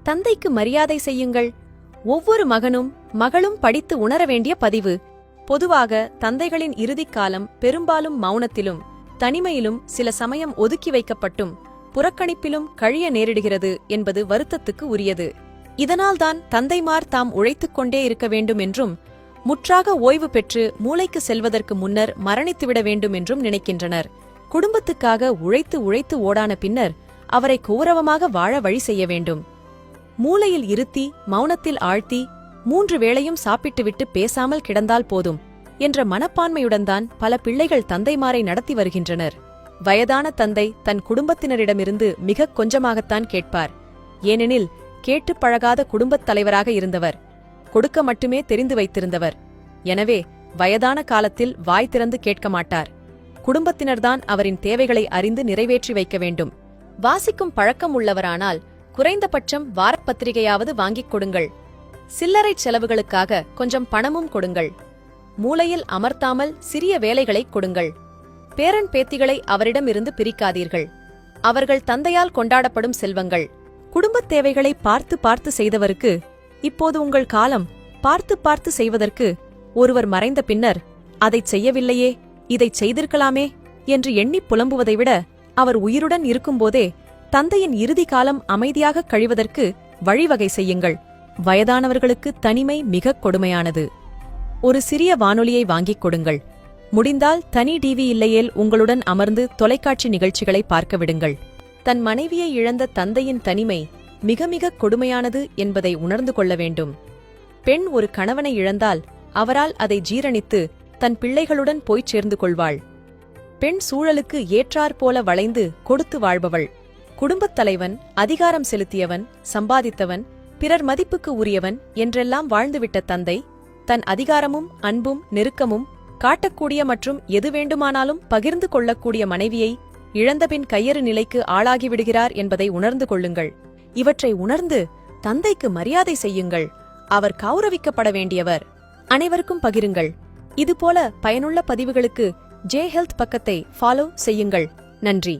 தந்தைக்கு மரியாதை செய்யுங்கள். ஒவ்வொரு மகனும் மகளும் படித்து உணர வேண்டிய பதிவு. பொதுவாக தந்தைகளின் இறுதிக் காலம் பெரும்பாலும் மௌனத்திலும் தனிமையிலும் சில சமயம் ஒதுக்கி வைக்கப்பட்டும் புறக்கணிப்பிலும் கழிய நேரிடுகிறது என்பது வருத்தத்துக்கு உரியது. இதனால்தான் தந்தைமார் தாம் உழைத்துக் கொண்டே இருக்க வேண்டும் என்றும் முற்றாக ஓய்வு பெற்று மூளைக்கு செல்வதற்கு முன்னர் மரணித்துவிட வேண்டும் என்றும் நினைக்கின்றனர். குடும்பத்துக்காக உழைத்து உழைத்து ஓடான பின்னர் அவரை கௌரவமாக வாழ வழி செய்ய வேண்டும். மூளையில் இருத்தி மௌனத்தில் ஆழ்த்தி 3 வேளையும் சாப்பிட்டுவிட்டு பேசாமல் கிடந்தால் போதும் என்ற மனப்பான்மையுடன்தான் பல பிள்ளைகள் தந்தைமாரை நடத்தி வருகின்றனர். வயதான தந்தை தன் குடும்பத்தினரிடமிருந்து மிகக் கொஞ்சமாகத்தான் கேட்பார். ஏனெனில் கேட்டுப் பழகாத குடும்பத் தலைவராக இருந்தவர், கொடுக்க மட்டுமே தெரிந்து வைத்திருந்தவர். எனவே வயதான காலத்தில் வாய் திறந்து கேட்க மாட்டார். குடும்பத்தினர்தான் அவரின் தேவைகளை அறிந்து நிறைவேற்றி வைக்க வேண்டும். வாசிக்கும் பழக்கம் உள்ளவரானால் குறைந்தபட்சம் வாரப்பத்திரிகையாவது வாங்கிக் கொடுங்கள். சில்லறை செலவுகளுக்காக கொஞ்சம் பணமும் கொடுங்கள். மூளையில் அமர்த்தாமல் சிறிய வேலைகளைக் கொடுங்கள். பேரன் பேத்திகளை அவரிடமிருந்து பிரிக்காதீர்கள். அவர்கள் தந்தையால் கொண்டாடப்படும் செல்வங்கள். குடும்பத் தேவைகளை பார்த்து பார்த்து செய்தவருக்கு இப்போது உங்கள் காலம். பார்த்து பார்த்து செய்வதற்கு ஒருவர் மறைந்த பின்னர் அதைச் செய்யவில்லையே, இதைச் செய்திருக்கலாமே என்று எண்ணிப் புலம்புவதை விட அவர் உயிருடன் இருக்கும்போதே தந்தையின் இறுதி காலம் அமைதியாகக் கழிவதற்கு வழிவகை செய்யுங்கள். வயதானவர்களுக்கு தனிமை மிகக் கொடுமையானது. ஒரு சிறிய வானொலியை வாங்கிக் கொடுங்கள். முடிந்தால் தனி டிவி இல்லையேல் உங்களுடன் அமர்ந்து தொலைக்காட்சி நிகழ்ச்சிகளை பார்க்க விடுங்கள். தன் மனைவியை இழந்த தந்தையின் தனிமை மிக மிக கொடுமையானது என்பதை உணர்ந்து கொள்ள வேண்டும். பெண் ஒரு கணவனை இழந்தால் அவரால் அதை ஜீரணித்து தன் பிள்ளைகளுடன் போய்ச் சேர்ந்து கொள்வாள். பெண் சூழலுக்கு ஏற்றாற்போல வளைந்து கொடுத்து வாழ்பவள். குடும்பத் தலைவன், அதிகாரம் செலுத்தியவன், சம்பாதித்தவன், பிறர் மதிப்புக்கு உரியவன் என்றெல்லாம் வாழ்ந்துவிட்ட தந்தை தன் அதிகாரமும் அன்பும் நெருக்கமும் காட்டக்கூடிய மற்றும் எது வேண்டுமானாலும் பகிர்ந்து கொள்ளக்கூடிய மனைவியை இழந்தபின் கையறு நிலைக்கு ஆளாகிவிடுகிறார் என்பதை உணர்ந்து கொள்ளுங்கள். இவற்றை உணர்ந்து தந்தைக்கு மரியாதை செய்யுங்கள். அவர் கௌரவிக்கப்பட வேண்டியவர். அனைவருக்கும் பகிருங்கள். இதுபோல பயனுள்ள பதிவுகளுக்கு ஜே ஹெல்த் பக்கத்தை ஃபாலோ செய்யுங்கள். நன்றி.